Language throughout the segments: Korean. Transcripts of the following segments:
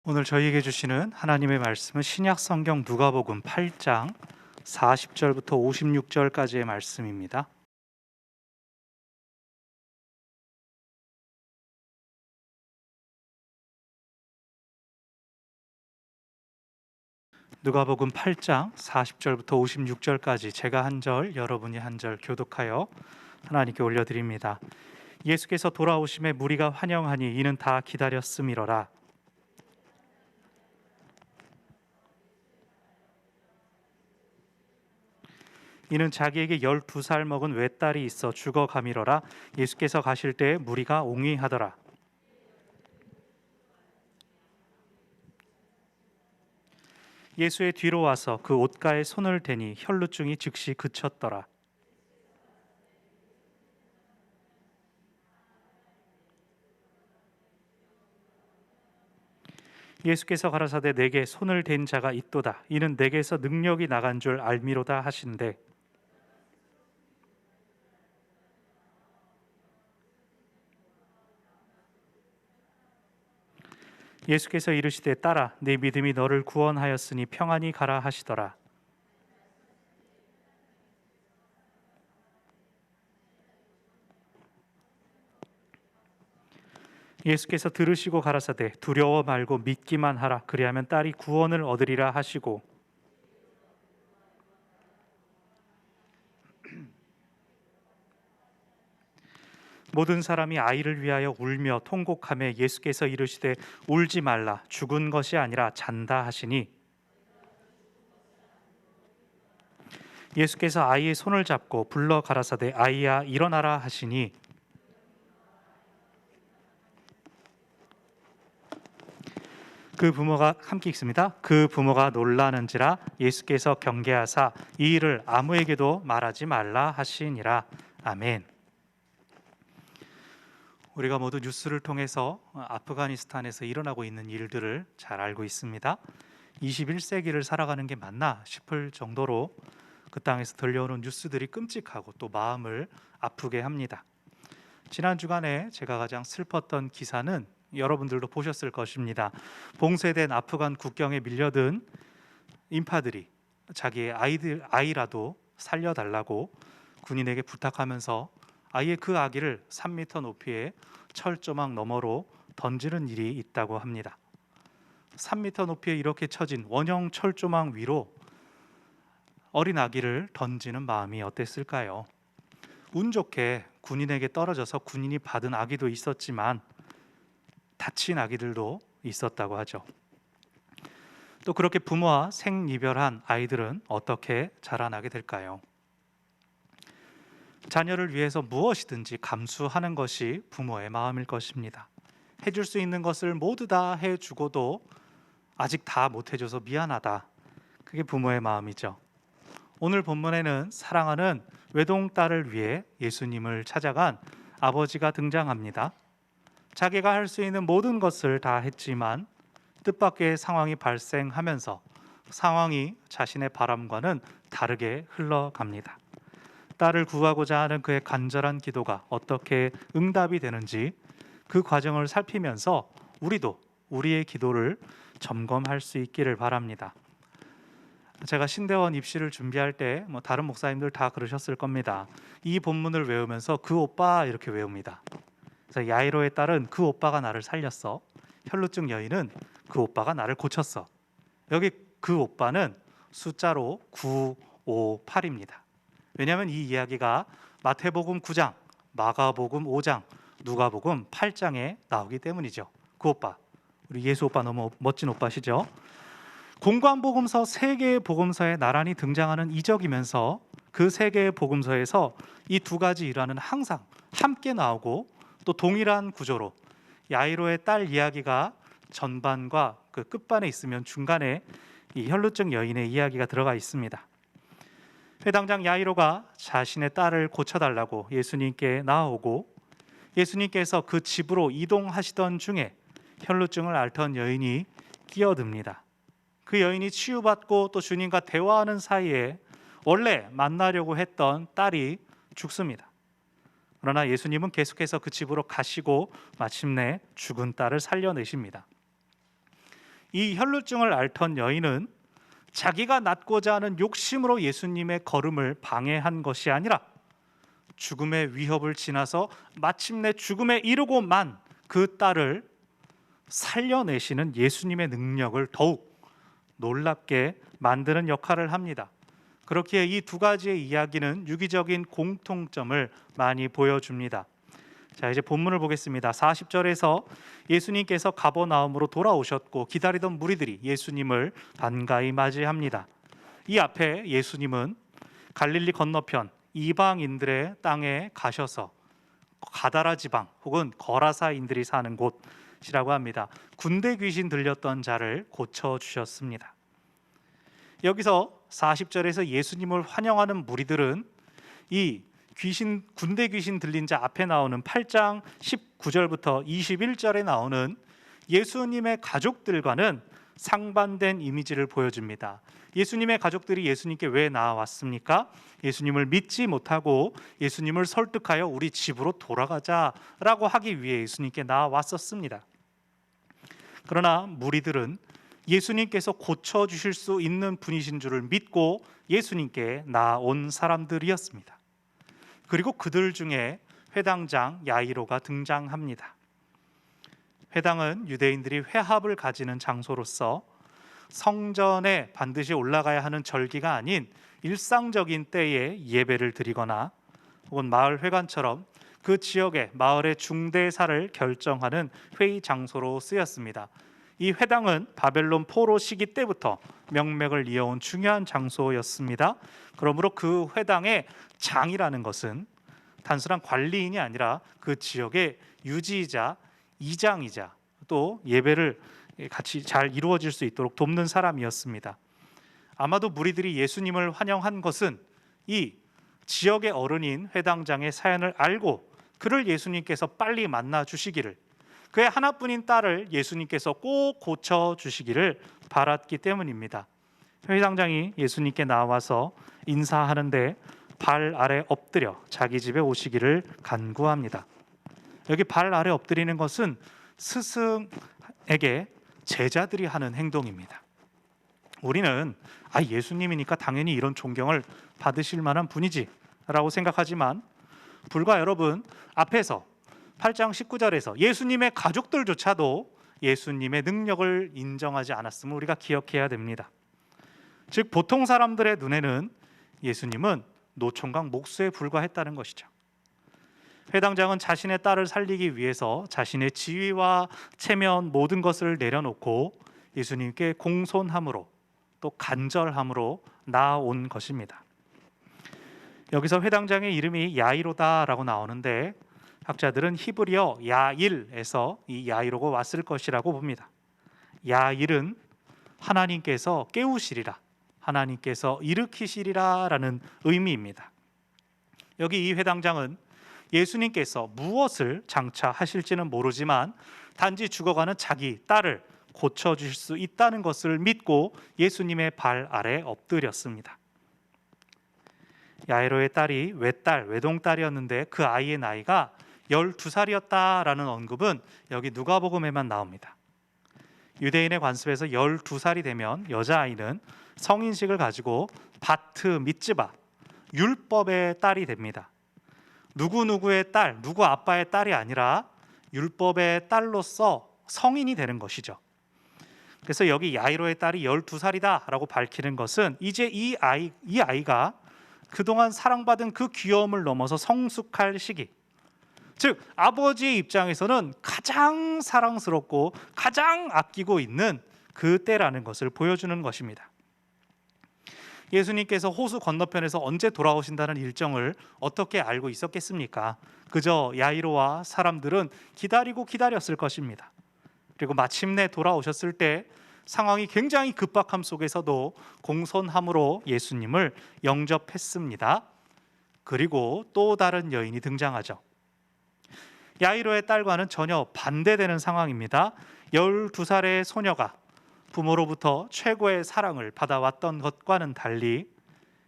오늘 저희에게 주시는 하나님의 말씀은 신약 성경 누가복음 8장 40절부터 56절까지의 말씀입니다. 누가복음 8장 40절부터 56절까지 제가 한 절, 여러분이 한 절 교독하여 하나님께 올려드립니다. 예수께서 돌아오심에 무리가 환영하니 이는 다 기다렸음이로라. 이는 자기에게 12살 먹은 외딸이 있어 죽어가미러라. 예수께서 가실 때에 무리가 옹위하더라. 예수의 뒤로 와서 그 옷가에 손을 대니 혈루증이 즉시 그쳤더라. 예수께서 가라사대 내게 손을 댄 자가 있도다. 이는 내게서 능력이 나간 줄 알미로다 하신대. 예수께서 이르시되 딸아 네 믿음이 너를 구원하였으니 평안히 가라 하시더라. 예수께서 들으시고 가라사대 두려워 말고 믿기만 하라. 그리하면 딸이 구원을 얻으리라 하시고 모든 사람이 아이를 위하여 울며 통곡하며 예수께서 이르시되 울지 말라. 죽은 것이 아니라 잔다 하시니 예수께서 아이의 손을 잡고 불러 가라사대 아이야 일어나라 하시니 그 부모가 함께 읽습니다. 그 부모가 놀라는지라. 예수께서 경계하사 이 일을 아무에게도 말하지 말라 하시니라. 아멘. 우리가 모두 뉴스를 통해서 아프가니스탄에서 일어나고 있는 일들을 잘 알고 있습니다. 21세기를 살아가는 게 맞나 싶을 정도로 그 땅에서 들려오는 뉴스들이 끔찍하고 또 마음을 아프게 합니다. 지난 주간에 제가 가장 슬펐던 기사는 여러분들도 보셨을 것입니다. 봉쇄된 아프간 국경에 밀려든 인파들이 자기의 아이라도 살려달라고 군인에게 부탁하면서 아이의 그 아기를 3m 높이의 철조망 너머로 던지는 일이 있다고 합니다. 3m 높이에 이렇게 쳐진 원형 철조망 위로 어린 아기를 던지는 마음이 어땠을까요? 운 좋게 군인에게 떨어져서 군인이 받은 아기도 있었지만 다친 아기들도 있었다고 하죠. 또 그렇게 부모와 생이별한 아이들은 어떻게 자라나게 될까요? 자녀를 위해서 무엇이든지 감수하는 것이 부모의 마음일 것입니다. 해줄 수 있는 것을 모두 다 해주고도 아직 다 못해줘서 미안하다. 그게 부모의 마음이죠. 오늘 본문에는 사랑하는 외동딸을 위해 예수님을 찾아간 아버지가 등장합니다. 자기가 할 수 있는 모든 것을 다 했지만 뜻밖의 상황이 발생하면서 상황이 자신의 바람과는 다르게 흘러갑니다. 딸을 구하고자 하는 그의 간절한 기도가 어떻게 응답이 되는지 그 과정을 살피면서 우리도 우리의 기도를 점검할 수 있기를 바랍니다. 제가 신대원 입시를 준비할 때 다른 목사님들 다 그러셨을 겁니다. 이 본문을 외우면서 그 오빠 이렇게 외웁니다. 그래서 야이로의 딸은 그 오빠가 나를 살렸어. 혈루증 여인은 그 오빠가 나를 고쳤어. 여기 그 오빠는 숫자로 958입니다. 왜냐하면 이 이야기가 마태복음 9장, 마가복음 5장, 누가복음 8장에 나오기 때문이죠. 그 오빠, 우리 예수 오빠 너무 멋진 오빠시죠? 공관복음서 3개의 복음서에 나란히 등장하는 이적이면서 그 3개의 복음서에서 이 두 가지 일화는 항상 함께 나오고 또 동일한 구조로 야이로의 딸 이야기가 전반과 그 끝반에 있으면 중간에 이 혈루증 여인의 이야기가 들어가 있습니다. 회당장 야이로가 자신의 딸을 고쳐달라고 예수님께 나아오고 예수님께서 그 집으로 이동하시던 중에 혈루증을 앓던 여인이 끼어듭니다. 그 여인이 치유받고 또 주님과 대화하는 사이에 원래 만나려고 했던 딸이 죽습니다. 그러나 예수님은 계속해서 그 집으로 가시고 마침내 죽은 딸을 살려내십니다. 이 혈루증을 앓던 여인은 자기가 낳고자 하는 욕심으로 예수님의 걸음을 방해한 것이 아니라 죽음의 위협을 지나서 마침내 죽음에 이르고 만 그 딸을 살려내시는 예수님의 능력을 더욱 놀랍게 만드는 역할을 합니다. 그렇기에 이 두 가지의 이야기는 유기적인 공통점을 많이 보여줍니다. 자, 이제 본문을 보겠습니다. 40절에서 예수님께서 가버나움으로 돌아오셨고 기다리던 무리들이 예수님을 반가이 맞이합니다. 이 앞에 예수님은 갈릴리 건너편 이방인들의 땅에 가셔서 가다라 지방 혹은 거라사인들이 사는 곳이라고 합니다. 군대 귀신 들렸던 자를 고쳐 주셨습니다. 여기서 40절에서 예수님을 환영하는 무리들은 이 군대 귀신 들린 자 앞에 나오는 8장 19절부터 21절에 나오는 예수님의 가족들과는 상반된 이미지를 보여줍니다. 예수님의 가족들이 예수님께 왜 나왔습니까? 예수님을 믿지 못하고 예수님을 설득하여 우리 집으로 돌아가자라고 하기 위해 예수님께 나왔었습니다. 그러나 무리들은 예수님께서 고쳐주실 수 있는 분이신 줄을 믿고 예수님께 나온 사람들이었습니다. 그리고 그들 중에 회당장 야이로가 등장합니다. 회당은 유대인들이 회합을 가지는 장소로서 성전에 반드시 올라가야 하는 절기가 아닌 일상적인 때에 예배를 드리거나 혹은 마을 회관처럼 그 지역의 마을의 중대사를 결정하는 회의 장소로 쓰였습니다. 이 회당은 바벨론 포로 시기 때부터 명맥을 이어온 중요한 장소였습니다. 그러므로 그 회당의 장이라는 것은 단순한 관리인이 아니라 그 지역의 유지이자 이장이자 또 예배를 같이 잘 이루어질 수 있도록 돕는 사람이었습니다. 아마도 무리들이 예수님을 환영한 것은 이 지역의 어른인 회당장의 사연을 알고 그를 예수님께서 빨리 만나 주시기를, 그의 하나뿐인 딸을 예수님께서 꼭 고쳐 주시기를 바랐기 때문입니다. 회당장이 예수님께 나와서 인사하는데 발 아래 엎드려 자기 집에 오시기를 간구합니다. 여기 발 아래 엎드리는 것은 스승에게 제자들이 하는 행동입니다. 우리는 예수님이니까 당연히 이런 존경을 받으실 만한 분이지 라고 생각하지만, 불과 여러분 앞에서 8장 19절에서 예수님의 가족들조차도 예수님의 능력을 인정하지 않았음을 우리가 기억해야 됩니다. 즉 보통 사람들의 눈에는 예수님은 노총각 목수에 불과했다는 것이죠. 회당장은 자신의 딸을 살리기 위해서 자신의 지위와 체면 모든 것을 내려놓고 예수님께 공손함으로 또 간절함으로 나아온 것입니다. 여기서 회당장의 이름이 야이로다라고 나오는데 학자들은 히브리어 야일에서 이 야이로가 왔을 것이라고 봅니다. 야일은 하나님께서 깨우시리라, 하나님께서 일으키시리라라는 의미입니다. 여기 이 회당장은 예수님께서 무엇을 장차 하실지는 모르지만 단지 죽어가는 자기 딸을 고쳐주실 수 있다는 것을 믿고 예수님의 발 아래 엎드렸습니다. 야이로의 딸이 외동딸이었는데 그 아이의 나이가 12살이었다라는 언급은 여기 누가복음에만 나옵니다. 유대인의 관습에서 12살이 되면 여자아이는 성인식을 가지고 바트 미츠바, 율법의 딸이 됩니다. 누구누구의 딸, 누구 아빠의 딸이 아니라 율법의 딸로서 성인이 되는 것이죠. 그래서 여기 야이로의 딸이 12살이다 라고 밝히는 것은 이제 이 아이가 그동안 사랑받은 그 귀여움을 넘어서 성숙할 시기, 즉 아버지의 입장에서는 가장 사랑스럽고 가장 아끼고 있는 그 때라는 것을 보여주는 것입니다. 예수님께서 호수 건너편에서 언제 돌아오신다는 일정을 어떻게 알고 있었겠습니까? 그저 야이로와 사람들은 기다렸을 것입니다. 그리고 마침내 돌아오셨을 때 상황이 굉장히 급박함 속에서도 공손함으로 예수님을 영접했습니다. 그리고 또 다른 여인이 등장하죠. 야이로의 딸과는 전혀 반대되는 상황입니다. 12살의 소녀가 부모로부터 최고의 사랑을 받아왔던 것과는 달리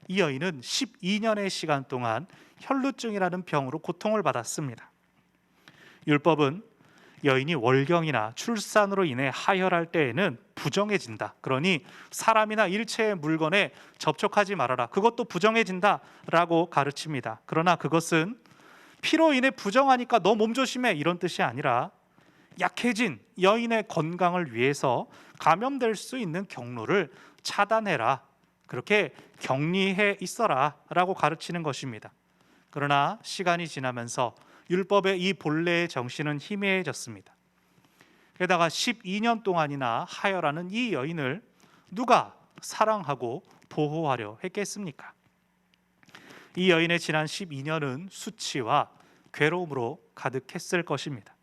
이 여인은 12년의 시간 동안 혈루증이라는 병으로 고통을 받았습니다. 율법은 여인이 월경이나 출산으로 인해 하혈할 때에는 부정해진다. 그러니 사람이나 일체의 물건에 접촉하지 말아라. 그것도 부정해진다라고 가르칩니다. 그러나 그것은 피로 인해 부정하니까 너 몸 조심해 이런 뜻이 아니라 약해진 여인의 건강을 위해서 감염될 수 있는 경로를 차단해라. 그렇게 격리해 있어라 라고 가르치는 것입니다. 그러나 시간이 지나면서 율법의 이 본래의 정신은 희미해졌습니다. 게다가 12년 동안이나 하혈하는 이 여인을 누가 사랑하고 보호하려 했겠습니까? 이 여인의 지난 12년은 수치와 괴로움으로 가득했을 것입니다.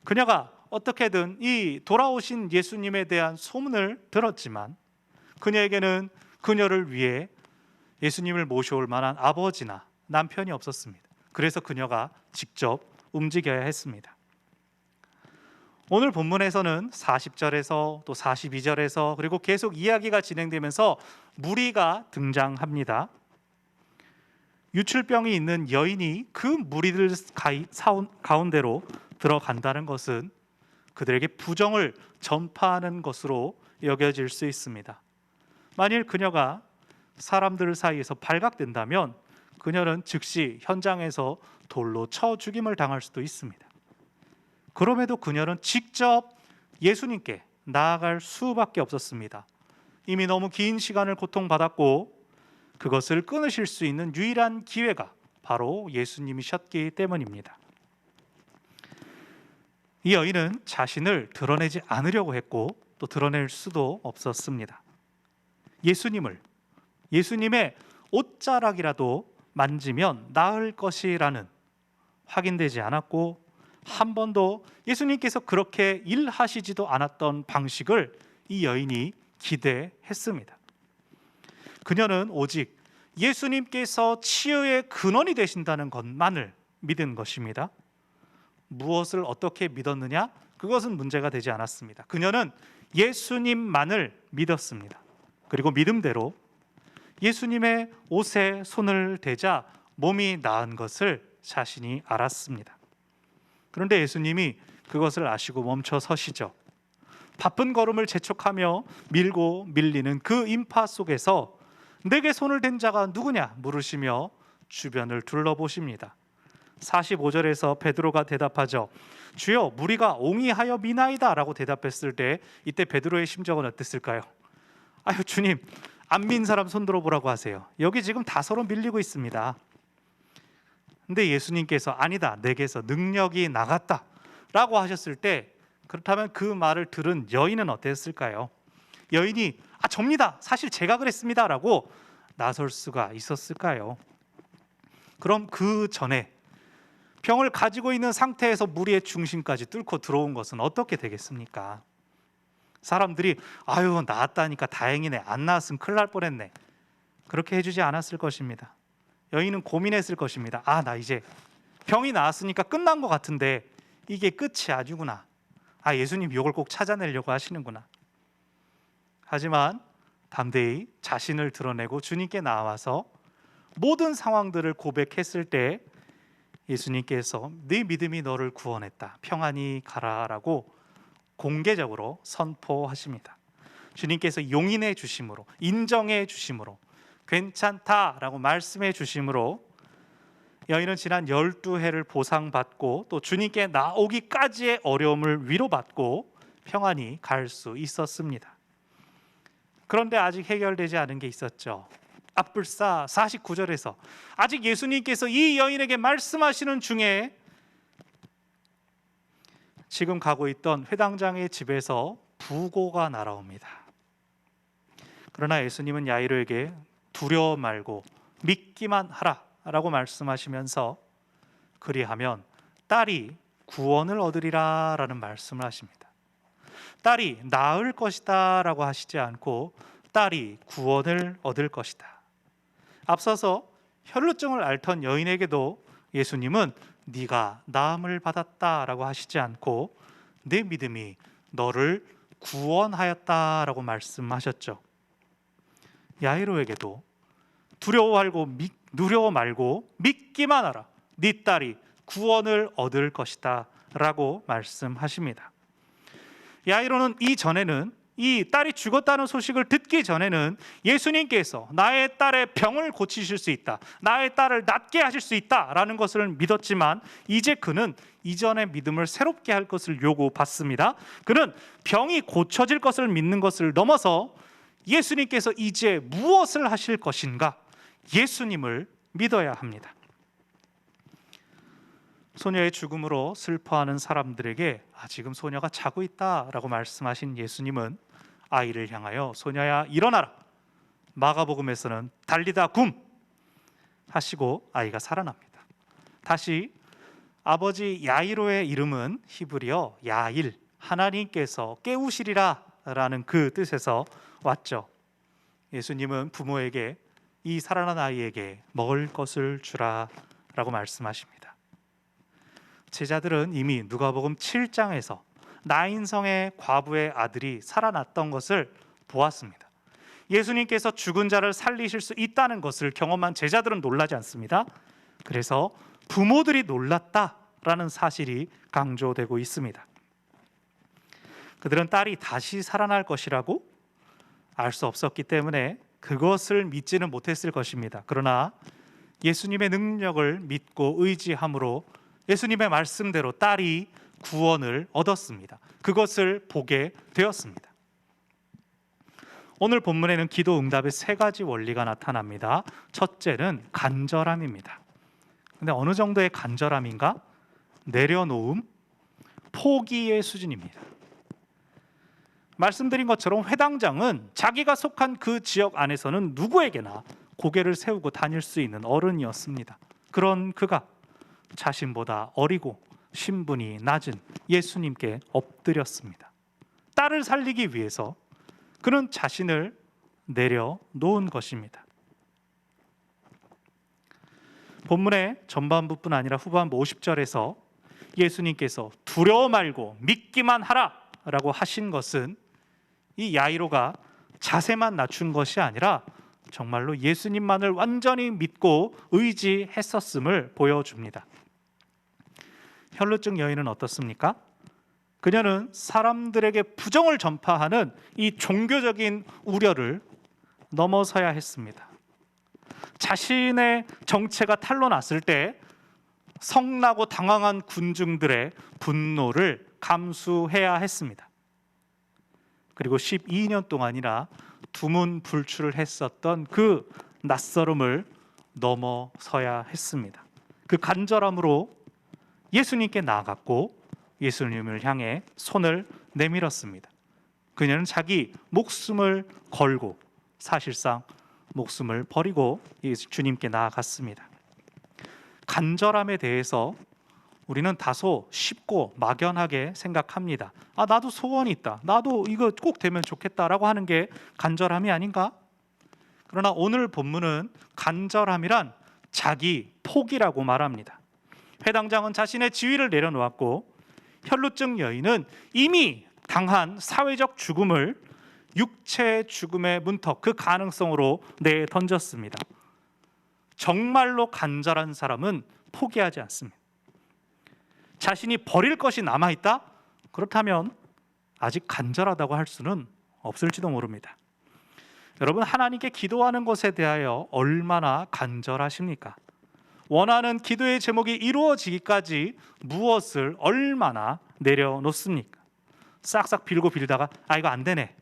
그녀가 어떻게든 이 돌아오신 예수님에 대한 소문을 들었지만 그녀에게는 그녀를 위해 예수님을 모셔올 만한 아버지나 남편이 없었습니다. 그래서 그녀가 직접 움직여야 했습니다. 오늘 본문에서는 40절에서 또 42절에서 그리고 계속 이야기가 진행되면서 무리가 등장합니다. 유출병이 있는 여인이 그 무리들 가운데로 들어간다는 것은 그들에게 부정을 전파하는 것으로 여겨질 수 있습니다. 만일 그녀가 사람들 사이에서 발각된다면 그녀는 즉시 현장에서 돌로 쳐 죽임을 당할 수도 있습니다. 그럼에도 그녀는 직접 예수님께 나아갈 수밖에 없었습니다. 이미 너무 긴 시간을 고통받았고 그것을 끊으실 수 있는 유일한 기회가 바로 예수님이셨기 때문입니다. 이 여인은 자신을 드러내지 않으려고 했고 또 드러낼 수도 없었습니다. 예수님의 옷자락이라도 만지면 나을 것이라는 확인되지 않았고 한 번도 예수님께서 그렇게 일하시지도 않았던 방식을 이 여인이 기대했습니다. 그녀는 오직 예수님께서 치유의 근원이 되신다는 것만을 믿은 것입니다. 무엇을 어떻게 믿었느냐? 그것은 문제가 되지 않았습니다. 그녀는 예수님만을 믿었습니다. 그리고 믿음대로 예수님의 옷에 손을 대자 몸이 나은 것을 자신이 알았습니다. 그런데 예수님이 그것을 아시고 멈춰 서시죠. 바쁜 걸음을 재촉하며 밀고 밀리는 그 인파 속에서 내게 손을 댄 자가 누구냐 물으시며 주변을 둘러보십니다. 45절에서 베드로가 대답하죠. 주여 무리가 옹이하여 미나이다 라고 대답했을 때 이때 베드로의 심정은 어땠을까요? 아유 주님 안 민 사람 손 들어보라고 하세요. 여기 지금 다 서로 밀리고 있습니다. 근데 예수님께서 아니다 내게서 능력이 나갔다 라고 하셨을 때 그렇다면 그 말을 들은 여인은 어땠을까요? 여인이 접니다 사실 제가 그랬습니다 라고 나설 수가 있었을까요? 그럼 그 전에 병을 가지고 있는 상태에서 무리의 중심까지 뚫고 들어온 것은 어떻게 되겠습니까? 사람들이 아유 나았다니까 다행이네 안 나았으면 큰일 날 뻔했네 그렇게 해주지 않았을 것입니다. 여인은 고민했을 것입니다. 나 이제 병이 나았으니까 끝난 것 같은데 이게 끝이 아니구나. 예수님 이걸 꼭 찾아내려고 하시는구나. 하지만 담대히 자신을 드러내고 주님께 나와서 모든 상황들을 고백했을 때 예수님께서 네 믿음이 너를 구원했다 평안히 가라라고 공개적으로 선포하십니다. 주님께서 용인해 주심으로 인정해 주심으로 괜찮다라고 말씀해 주심으로 여인은 지난 12해를 보상받고 또 주님께 나오기까지의 어려움을 위로받고 평안히 갈 수 있었습니다. 그런데 아직 해결되지 않은 게 있었죠. 앞불사 49절에서 아직 예수님께서 이 여인에게 말씀하시는 중에 지금 가고 있던 회당장의 집에서 부고가 날아옵니다. 그러나 예수님은 야이로에게 두려워 말고 믿기만 하라 라고 말씀하시면서 그리하면 딸이 구원을 얻으리라 라는 말씀을 하십니다. 딸이 나을 것이다 라고 하시지 않고 딸이 구원을 얻을 것이다. 앞서서 혈루증을 앓던 여인에게도 예수님은 네가 나음을 받았다 라고 하시지 않고 내 믿음이 너를 구원하였다 라고 말씀하셨죠. 야이로에게도 두려워 말고 믿기만 하라. 네 딸이 구원을 얻을 것이다 라고 말씀하십니다. 야이로는 이전에는, 이 딸이 죽었다는 소식을 듣기 전에는 예수님께서 나의 딸의 병을 고치실 수 있다, 나의 딸을 낫게 하실 수 있다라는 것을 믿었지만, 이제 그는 이전의 믿음을 새롭게 할 것을 요구받습니다. 그는 병이 고쳐질 것을 믿는 것을 넘어서 예수님께서 이제 무엇을 하실 것인가, 예수님을 믿어야 합니다. 소녀의 죽음으로 슬퍼하는 사람들에게 지금 소녀가 자고 있다라고 말씀하신 예수님은 아이를 향하여 소녀야 일어나라, 마가복음에서는 달리다 굼 하시고 아이가 살아납니다. 다시 아버지 야이로의 이름은 히브리어 야일, 하나님께서 깨우시리라 라는 그 뜻에서 왔죠. 예수님은 부모에게 이 살아난 아이에게 먹을 것을 주라 라고 말씀하십니다. 제자들은 이미 누가복음 7장에서 나인성의 과부의 아들이 살아났던 것을 보았습니다. 예수님께서 죽은 자를 살리실 수 있다는 것을 경험한 제자들은 놀라지 않습니다. 그래서 부모들이 놀랐다라는 사실이 강조되고 있습니다. 그들은 딸이 다시 살아날 것이라고 알 수 없었기 때문에 그것을 믿지는 못했을 것입니다. 그러나 예수님의 능력을 믿고 의지함으로 예수님의 말씀대로 딸이 구원을 얻었습니다. 그것을 보게 되었습니다. 오늘 본문에는 기도 응답의 세 가지 원리가 나타납니다. 첫째는 간절함입니다. 근데 어느 정도의 간절함인가? 내려놓음, 포기의 수준입니다. 말씀드린 것처럼 회당장은 자기가 속한 그 지역 안에서는 누구에게나 고개를 세우고 다닐 수 있는 어른이었습니다. 그런 그가 자신보다 어리고 신분이 낮은 예수님께 엎드렸습니다. 딸을 살리기 위해서 그는 자신을 내려놓은 것입니다. 본문의 전반부뿐 아니라 후반부 50절에서 예수님께서 두려워 말고 믿기만 하라 라고 하신 것은 이 야이로가 자세만 낮춘 것이 아니라 정말로 예수님만을 완전히 믿고 의지했었음을 보여줍니다. 혈루증 여인은 어떻습니까? 그녀는 사람들에게 부정을 전파하는 이 종교적인 우려를 넘어서야 했습니다. 자신의 정체가 탄로났을 때 성나고 당황한 군중들의 분노를 감수해야 했습니다. 그리고 12년 동안이나 두문불출을 했었던 그 낯설음을 넘어서야 했습니다. 그 간절함으로 예수님께 나아갔고 예수님을 향해 손을 내밀었습니다. 그녀는 자기 목숨을 걸고 사실상 목숨을 버리고 주님께 나아갔습니다. 간절함에 대해서 우리는 다소 쉽고 막연하게 생각합니다. 나도 소원이 있다, 나도 이거 꼭 되면 좋겠다라고 하는 게 간절함이 아닌가? 그러나 오늘 본문은 간절함이란 자기 포기라고 말합니다. 회당장은 자신의 지위를 내려놓았고 혈루증 여인은 이미 당한 사회적 죽음을 육체의 죽음의 문턱, 그 가능성으로 내던졌습니다. 정말로 간절한 사람은 포기하지 않습니다. 자신이 버릴 것이 남아있다? 그렇다면 아직 간절하다고 할 수는 없을지도 모릅니다. 여러분, 하나님께 기도하는 것에 대하여 얼마나 간절하십니까? 원하는 기도의 제목이 이루어지기까지 무엇을 얼마나 내려놓습니까? 싹싹 빌고 빌다가 이거 안 되네,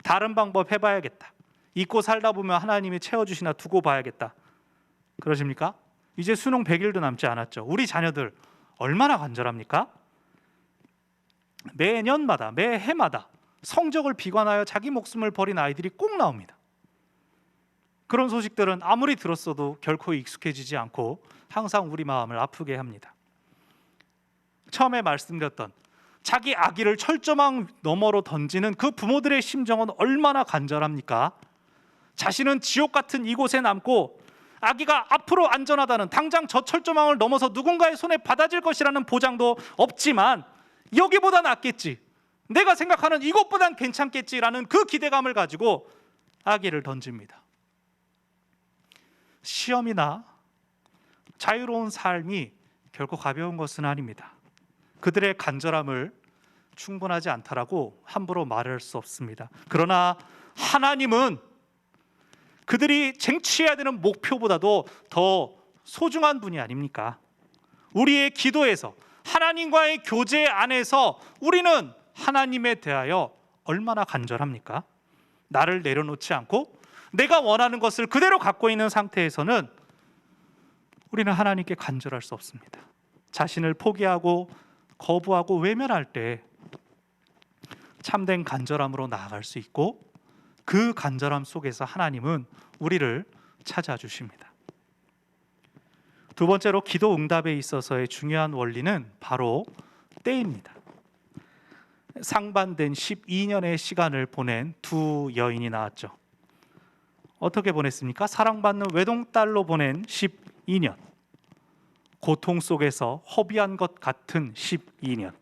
다른 방법 해봐야겠다, 잊고 살다 보면 하나님이 채워주시나 두고 봐야겠다, 그러십니까? 이제 수능 100일도 남지 않았죠. 우리 자녀들 얼마나 간절합니까? 매년마다 매해마다 성적을 비관하여 자기 목숨을 버린 아이들이 꼭 나옵니다. 그런 소식들은 아무리 들었어도 결코 익숙해지지 않고 항상 우리 마음을 아프게 합니다. 처음에 말씀드렸던 자기 아기를 철조망 너머로 던지는 그 부모들의 심정은 얼마나 간절합니까? 자신은 지옥 같은 이곳에 남고 아기가 앞으로 안전하다는, 당장 저 철조망을 넘어서 누군가의 손에 받아질 것이라는 보장도 없지만 여기보다 낫겠지, 내가 생각하는 이것보단 괜찮겠지라는 그 기대감을 가지고 아기를 던집니다. 시험이나 자유로운 삶이 결코 가벼운 것은 아닙니다. 그들의 간절함을 충분하지 않다라고 함부로 말할 수 없습니다. 그러나 하나님은 그들이 쟁취해야 되는 목표보다도 더 소중한 분이 아닙니까? 우리의 기도에서, 하나님과의 교제 안에서 우리는 하나님에 대하여 얼마나 간절합니까? 나를 내려놓지 않고 내가 원하는 것을 그대로 갖고 있는 상태에서는 우리는 하나님께 간절할 수 없습니다. 자신을 포기하고 거부하고 외면할 때 참된 간절함으로 나아갈 수 있고, 그 간절함 속에서 하나님은 우리를 찾아주십니다. 두 번째로 기도 응답에 있어서의 중요한 원리는 바로 때입니다. 상반된 12년의 시간을 보낸 두 여인이 나왔죠. 어떻게 보냈습니까? 사랑받는 외동딸로 보낸 12년, 고통 속에서 허비한 것 같은 12년,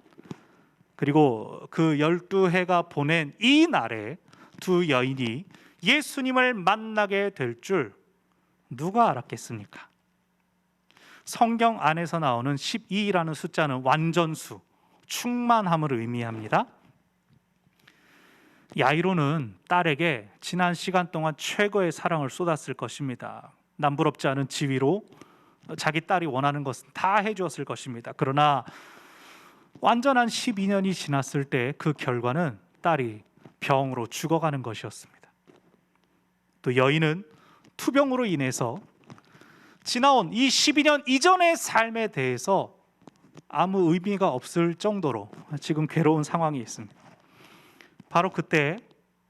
그리고 그 12해가 보낸 이 날에 두 여인이 예수님을 만나게 될 줄 누가 알았겠습니까? 성경 안에서 나오는 12라는 숫자는 완전수, 충만함을 의미합니다. 야이로는 딸에게 지난 시간 동안 최고의 사랑을 쏟았을 것입니다. 남부럽지 않은 지위로 자기 딸이 원하는 것은 다 해주었을 것입니다. 그러나 완전한 12년이 지났을 때 그 결과는 딸이 병으로 죽어가는 것이었습니다. 또 여인은 투병으로 인해서 지나온 이 12년 이전의 삶에 대해서 아무 의미가 없을 정도로 지금 괴로운 상황이 있습니다. 바로 그때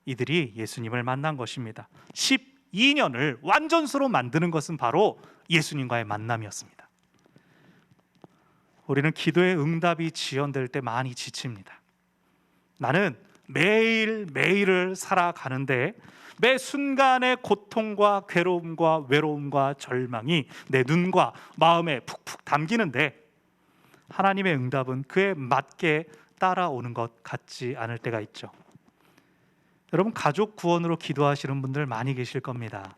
이들이 예수님을 만난 것입니다. 12년을 완전수로 만드는 것은 바로 예수님과의 만남이었습니다. 우리는 기도의 응답이 지연될 때 많이 지칩니다. 나는 매일매일을 살아가는데 매 순간의 고통과 괴로움과 외로움과 절망이 내 눈과 마음에 푹푹 담기는데 하나님의 응답은 그에 맞게 따라오는 것 같지 않을 때가 있죠. 여러분, 가족 구원으로 기도하시는 분들 많이 계실 겁니다.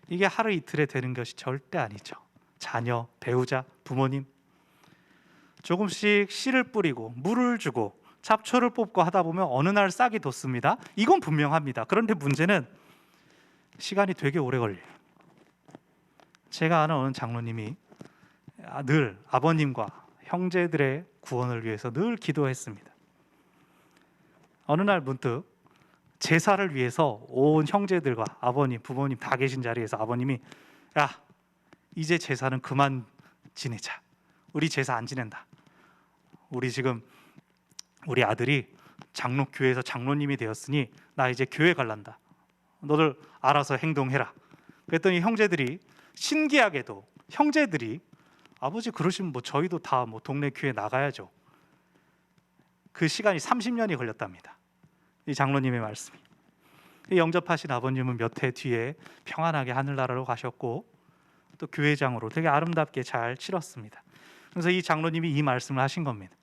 이게 하루 이틀에 되는 것이 절대 아니죠. 자녀, 배우자, 부모님 조금씩 씨를 뿌리고 물을 주고 잡초를 뽑고 하다 보면 어느 날 싹이 돋습니다. 이건 분명합니다. 그런데 문제는 시간이 되게 오래 걸려요. 제가 아는 어느 장로님이 늘 아버님과 형제들의 구원을 위해서 늘 기도했습니다. 어느 날 문득 제사를 위해서 온 형제들과 아버님, 부모님 다 계신 자리에서 아버님이 야, 이제 제사는 그만 지내자. 우리 제사 안 지낸다. 우리 아들이 장로교회에서 장로님이 되었으니 나 이제 교회 갈란다. 너들 알아서 행동해라. 그랬더니 형제들이 신기하게도 아버지 그러시면 저희도 다 동네 교회 나가야죠. 그 시간이 30년이 걸렸답니다. 이 장로님의 말씀이. 영접하신 아버님은 몇 해 뒤에 평안하게 하늘나라로 가셨고 또 교회장으로 되게 아름답게 잘 치렀습니다. 그래서 이 장로님이 이 말씀을 하신 겁니다.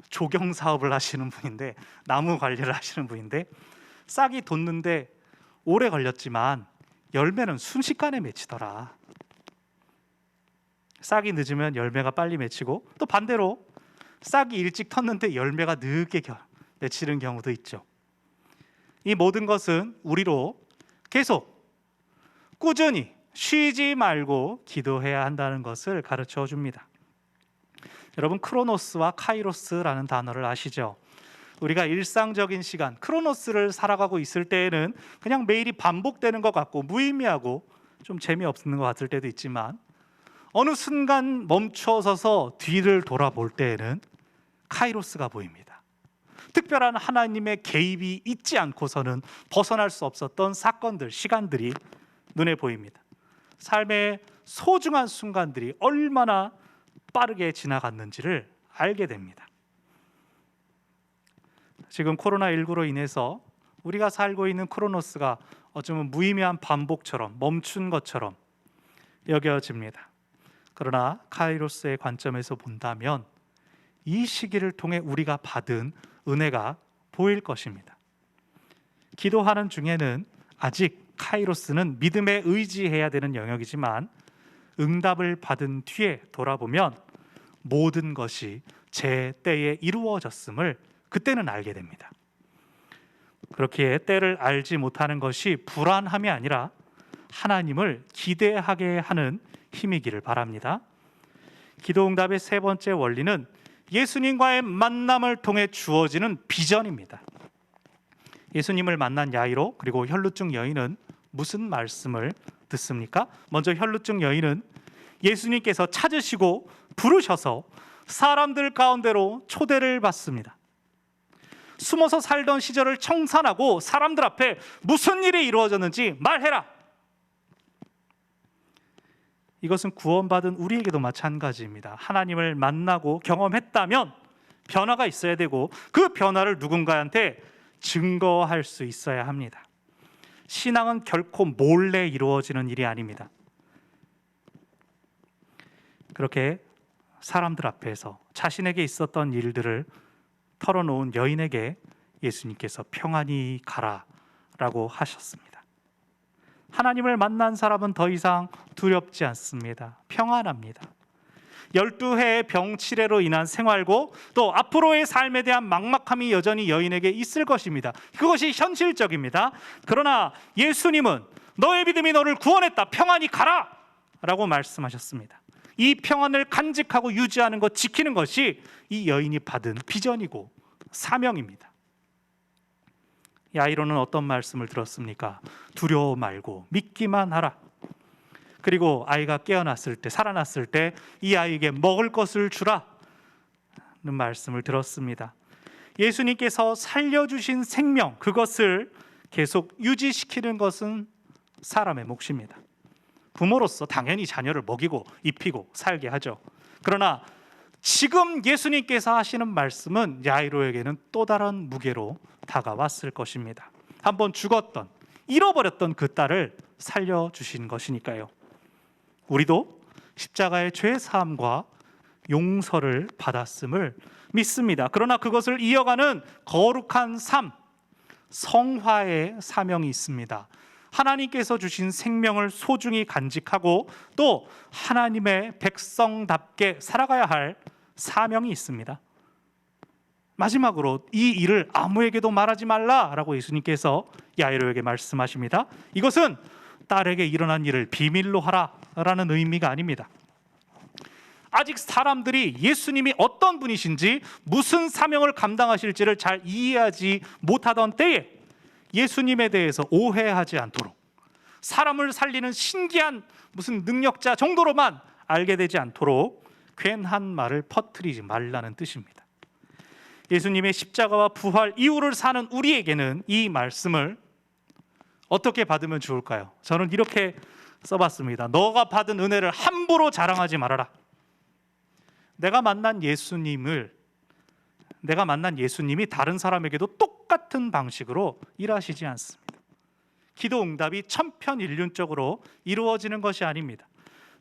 조경 사업을 하시는 분인데, 나무 관리를 하시는 분인데 싹이 돋는데 오래 걸렸지만 열매는 순식간에 맺히더라. 싹이 늦으면 열매가 빨리 맺히고, 또 반대로 싹이 일찍 텄는데 열매가 늦게 맺히는 경우도 있죠. 이 모든 것은 우리로 계속 꾸준히 쉬지 말고 기도해야 한다는 것을 가르쳐 줍니다. 여러분, 크로노스와 카이로스라는 단어를 아시죠? 우리가 일상적인 시간, 크로노스를 살아가고 있을 때에는 그냥 매일이 반복되는 것 같고 무의미하고 좀 재미없는 것 같을 때도 있지만, 어느 순간 멈춰서서 뒤를 돌아볼 때에는 카이로스가 보입니다. 특별한 하나님의 개입이 있지 않고서는 벗어날 수 없었던 사건들, 시간들이 눈에 보입니다. 삶의 소중한 순간들이 얼마나 빠르게 지나갔는지를 알게 됩니다. 지금 코로나19로 인해서 우리가 살고 있는 크로노스가 어쩌면 무의미한 반복처럼 멈춘 것처럼 여겨집니다. 그러나 카이로스의 관점에서 본다면 이 시기를 통해 우리가 받은 은혜가 보일 것입니다. 기도하는 중에는 아직 카이로스는 믿음에 의지해야 되는 영역이지만 응답을 받은 뒤에 돌아보면 모든 것이 제 때에 이루어졌음을 그때는 알게 됩니다. 그렇게 때를 알지 못하는 것이 불안함이 아니라 하나님을 기대하게 하는 힘이기를 바랍니다. 기도응답의 세 번째 원리는 예수님과의 만남을 통해 주어지는 비전입니다. 예수님을 만난 야이로 그리고 혈루증 여인은 무슨 말씀을 듣습니까? 먼저 혈루증 여인은 예수님께서 찾으시고 부르셔서 사람들 가운데로 초대를 받습니다. 숨어서 살던 시절을 청산하고 사람들 앞에 무슨 일이 이루어졌는지 말해라. 이것은 구원받은 우리에게도 마찬가지입니다. 하나님을 만나고 경험했다면 변화가 있어야 되고 그 변화를 누군가한테 증거할 수 있어야 합니다. 신앙은 결코 몰래 이루어지는 일이 아닙니다. 그렇게 사람들 앞에서 자신에게 있었던 일들을 털어놓은 여인에게 예수님께서 평안히 가라라고 하셨습니다. 하나님을 만난 사람은 더 이상 두렵지 않습니다. 평안합니다. 12해의 병치레로 인한 생활고 또 앞으로의 삶에 대한 막막함이 여전히 여인에게 있을 것입니다. 그것이 현실적입니다. 그러나 예수님은 너의 믿음이 너를 구원했다. 평안히 가라 라고 말씀하셨습니다. 이 평안을 간직하고 유지하는 것, 지키는 것이 이 여인이 받은 비전이고 사명입니다. 야이로는 어떤 말씀을 들었습니까? 두려워 말고 믿기만 하라. 그리고 아이가 깨어났을 때, 살아났을 때 이 아이에게 먹을 것을 주라는 말씀을 들었습니다. 예수님께서 살려주신 생명, 그것을 계속 유지시키는 것은 사람의 몫입니다. 부모로서 당연히 자녀를 먹이고 입히고 살게 하죠. 그러나 지금 예수님께서 하시는 말씀은 야이로에게는 또 다른 무게로 다가왔을 것입니다. 한번 죽었던, 잃어버렸던 그 딸을 살려주신 것이니까요. 우리도 십자가의 죄사함과 용서를 받았음을 믿습니다. 그러나 그것을 이어가는 거룩한 삶, 성화의 사명이 있습니다. 하나님께서 주신 생명을 소중히 간직하고 또 하나님의 백성답게 살아가야 할 사명이 있습니다. 마지막으로 이 일을 아무에게도 말하지 말라라고 예수님께서 야이로에게 말씀하십니다. 이것은 딸에게 일어난 일을 비밀로 하라라는 의미가 아닙니다. 아직 사람들이 예수님이 어떤 분이신지 무슨 사명을 감당하실지를 잘 이해하지 못하던 때에 예수님에 대해서 오해하지 않도록, 사람을 살리는 신기한 무슨 능력자 정도로만 알게 되지 않도록 괜한 말을 퍼뜨리지 말라는 뜻입니다. 예수님의 십자가와 부활 이후를 사는 우리에게는 이 말씀을 어떻게 받으면 좋을까요? 저는 이렇게 써봤습니다. 너가 받은 은혜를 함부로 자랑하지 말아라. 내가 만난 예수님이 다른 사람에게도 똑같은 방식으로 일하시지 않습니다. 기도 응답이 천편일률적으로 이루어지는 것이 아닙니다.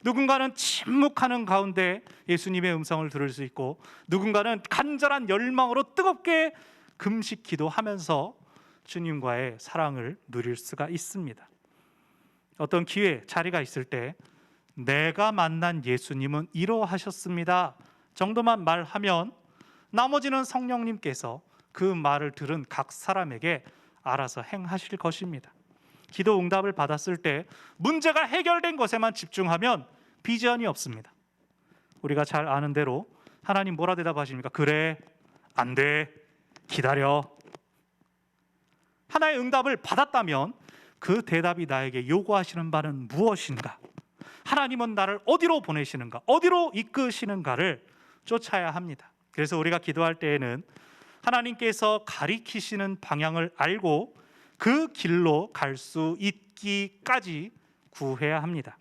누군가는 침묵하는 가운데 예수님의 음성을 들을 수 있고, 누군가는 간절한 열망으로 뜨겁게 금식 기도하면서 주님과의 사랑을 누릴 수가 있습니다. 어떤 기회, 자리가 있을 때 내가 만난 예수님은 이러하셨습니다 정도만 말하면 나머지는 성령님께서 그 말을 들은 각 사람에게 알아서 행하실 것입니다. 기도 응답을 받았을 때 문제가 해결된 것에만 집중하면 비전이 없습니다. 우리가 잘 아는 대로 하나님 뭐라 대답하십니까? 그래, 안 돼, 기다려. 하나의 응답을 받았다면 그 대답이 나에게 요구하시는 바는 무엇인가? 하나님은 나를 어디로 보내시는가? 어디로 이끄시는가를 쫓아야 합니다. 그래서 우리가 기도할 때에는 하나님께서 가리키시는 방향을 알고 그 길로 갈 수 있기까지 구해야 합니다.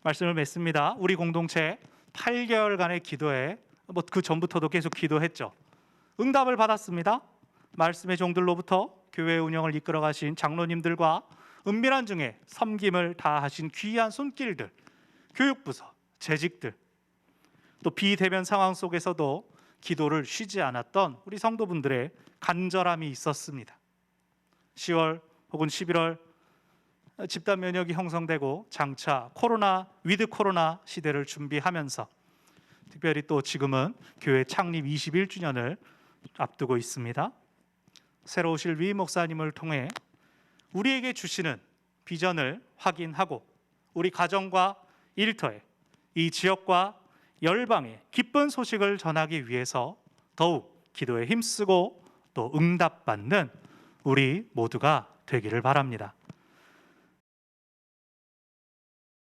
말씀을 맺습니다. 우리 공동체 8개월간의 기도에 그 전부터도 계속 기도했죠. 응답을 받았습니다. 말씀의 종들로부터 교회 운영을 이끌어 가신 장로님들과 은밀한 중에 섬김을 다하신 귀한 손길들, 교육부서, 재직들, 또 비대면 상황 속에서도 기도를 쉬지 않았던 우리 성도분들의 간절함이 있었습니다. 10월 혹은 11월 집단 면역이 형성되고 장차 위드 코로나 시대를 준비하면서 특별히 또 지금은 교회 창립 21주년을 앞두고 있습니다. 새로 오실 위 목사님을 통해 우리에게 주시는 비전을 확인하고 우리 가정과 일터에 이 지역과 열방에 기쁜 소식을 전하기 위해서 더욱 기도에 힘쓰고 또 응답받는 우리 모두가 되기를 바랍니다.